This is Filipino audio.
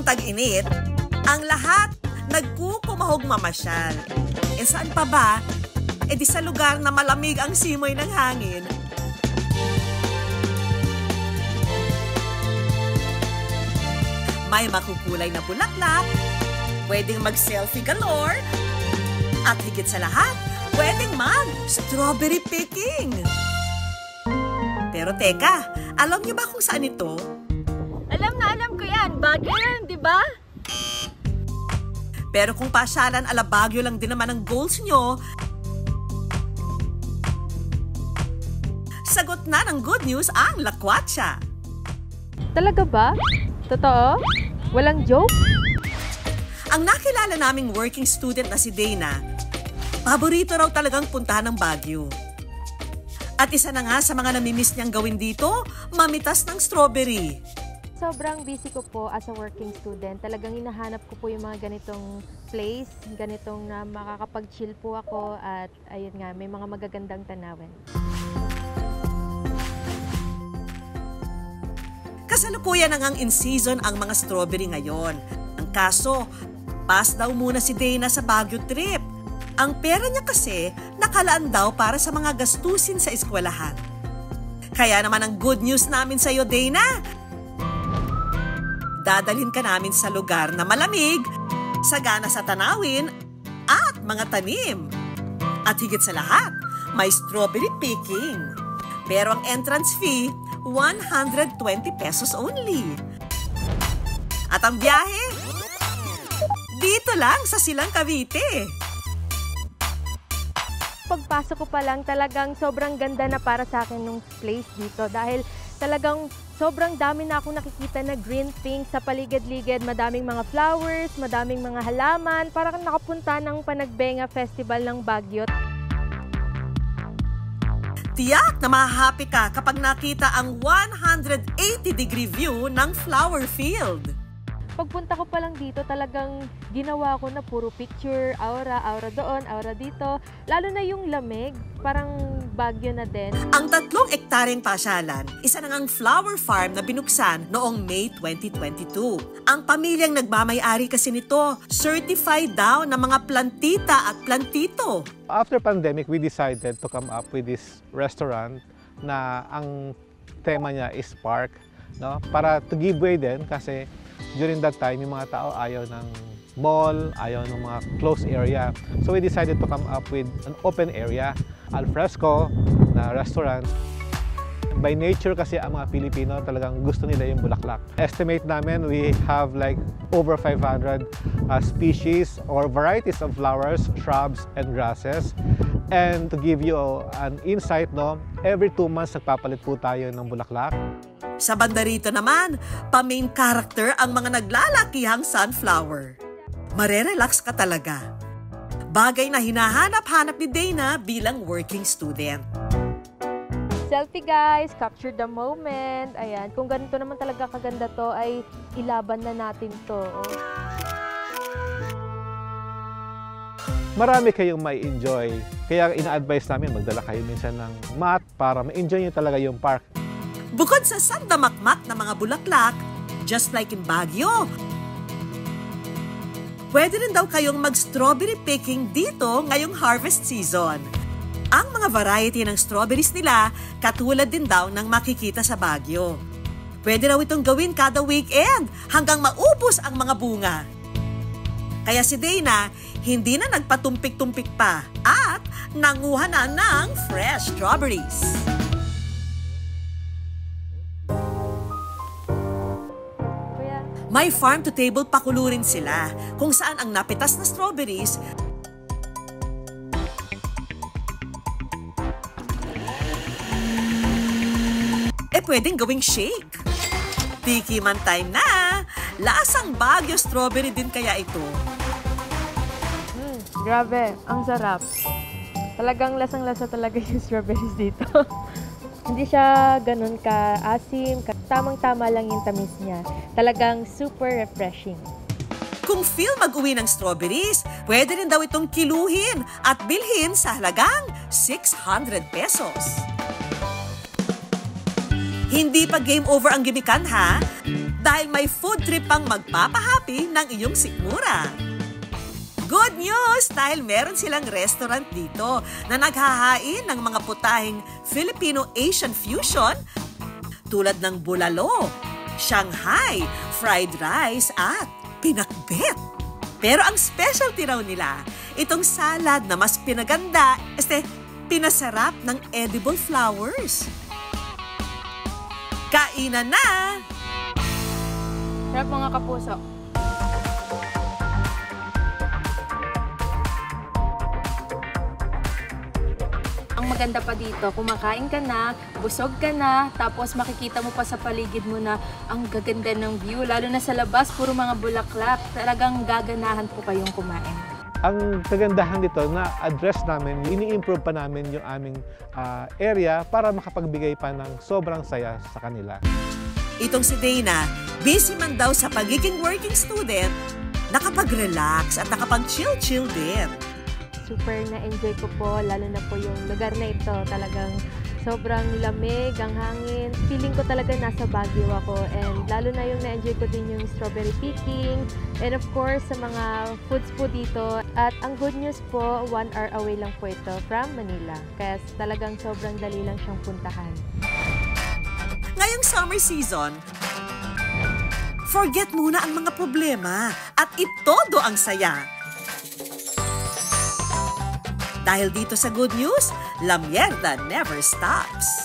panahong tag-init, ang lahat nagkukumahog mamasyal. E saan pa ba? E di sa lugar na malamig ang simoy ng hangin. May makukulay na bulaklak, pwedeng mag-selfie galore, at higit sa lahat, pwedeng mag-strawberry picking. Pero teka, alam niyo ba kung saan ito? Alam na alam ko yan. Baguio yan, di ba? Pero kung pasyalan ala Baguio lang din naman ang goals nyo, sagot na ng good news ang lakwatsa. Talaga ba? Totoo? Walang joke? Ang nakilala naming working student na si Dana, paborito raw talagang puntahan ng Baguio. At isa na nga sa mga namimiss niyang gawin dito, mamitas ng strawberry. Sobrang busy ko po as a working student. Talagang hinahanap ko po yung mga ganitong place, ganitong na makakapag-chill po ako at ayun nga, may mga magagandang tanawin. Kasalukuyan na ngang in season ang mga strawberry ngayon. Ang kaso, pass daw muna si Dana sa Baguio trip. Ang pera niya kasi nakalaan daw para sa mga gastusin sa eskwelahan. Kaya naman ang good news namin sa iyo, Dana. Dadalhin ka namin sa lugar na malamig, sagana sa tanawin, at mga tanim. At higit sa lahat, may strawberry picking. Pero ang entrance fee, 120 pesos only. At ang biyahe, dito lang sa Silang Cavite. Pagpasok ko pa lang, talagang sobrang ganda na para sa akin ng place dito dahil talagang sobrang dami na akong nakikita na green things sa paligid-ligid, madaming mga flowers, madaming mga halaman, parang nakapunta ng Panagbenga Festival ng Baguio. Tiyak na mahahappy ka kapag nakita ang 180-degree view ng flower field. Pagpunta ko pa lang dito, talagang ginawa ko na puro picture, aura doon, aura dito. Lalo na yung lamig, parang Baguio na din. Ang 3 ektaryeng pasyalan, isa na ngang flower farm na binuksan noong May 2022. Ang pamilyang nagmamay-ari kasi nito, certified daw ng mga plantita at plantito. After pandemic, we decided to come up with this restaurant na ang tema niya is park, no? Para to give way din kasi during that time, yung mga tao ayaw ng mall, ayaw ng mga closed area. So we decided to come up with an open area, al fresco na restaurant. By nature kasi ang mga Pilipino talagang gusto nila yung bulaklak. Estimate namin we have like over 500 species or varieties of flowers, shrubs, and grasses. And to give you an insight, no, every 2 months nagpapalit po tayo ng bulaklak. Sa banda rito naman, pa-main character ang mga naglalakihang sunflower. Marerelax ka talaga. Bagay na hinahanap-hanap ni Dana bilang working student. Selfie guys, capture the moment. Ayan, kung ganito naman talaga kaganda to, ay ilaban na natin to. Marami kayong may enjoy. Kaya ina-advise namin magdala kayo minsan ng mat para ma-enjoy nyo talaga yung park. Bukod sa sandamakmak na mga bulaklak, just like in Baguio, pwede rin daw kayong mag-strawberry picking dito ngayong harvest season. Ang mga variety ng strawberries nila katulad din daw ng makikita sa Baguio. Pwede raw itong gawin kada weekend hanggang maubos ang mga bunga. Kaya si Dana, hindi na nagpatumpik-tumpik pa at nanguha na ng fresh strawberries. May farm-to-table pakulurin sila kung saan ang napitas na strawberries pwedeng gawing shake. Tikiman time na! Lasang Baguio strawberry din kaya ito. Grabe, ang sarap. Talagang lasang-lasa talaga yung strawberries dito. Hindi siya ganun ka-asim, tamang-tama lang yung tamis niya. Talagang super refreshing. Kung feel mag-uwi ng strawberries, pwede rin daw itong kiluhin at bilhin sa halagang 600 pesos. Hindi pa game over ang gimikan ha? dahil may food trip pang magpapahappy ng iyong sikmura. Good news dahil meron silang restaurant dito na naghahain ng mga putahing Filipino-Asian fusion tulad ng bulalo, Shanghai, fried rice at pinakbet. Pero ang specialty raw nila, itong salad na mas pinaganda, pinasarap ng edible flowers. Kainan na! Sarap mga kapuso. Ang maganda pa dito, kumakain ka na, busog ka na, tapos makikita mo pa sa paligid mo na ang gaganda ng view, lalo na sa labas, puro mga bulaklak. Talagang gaganahan po kayong kumain. Ang kagandahan dito na address namin, ini-improve pa namin yung aming area para makapagbigay pa ng sobrang saya sa kanila. Itong si Dana, busy man daw sa pagiging working student, nakapag-relax at nakapag-chill-chill din. Super na-enjoy ko po, lalo na po yung lugar na ito. Talagang sobrang lamig, ang hangin. Feeling ko talaga nasa Baguio ako. And lalo na yung na-enjoy ko din yung strawberry picking. And of course, sa mga foods po dito. At ang good news po, 1 hour away lang po ito from Manila. Kaya talagang sobrang dali lang siyang puntahan. Ngayong summer season, forget muna ang mga problema at itodo ang saya. Dahil dito sa Good News, La Mierda never stops.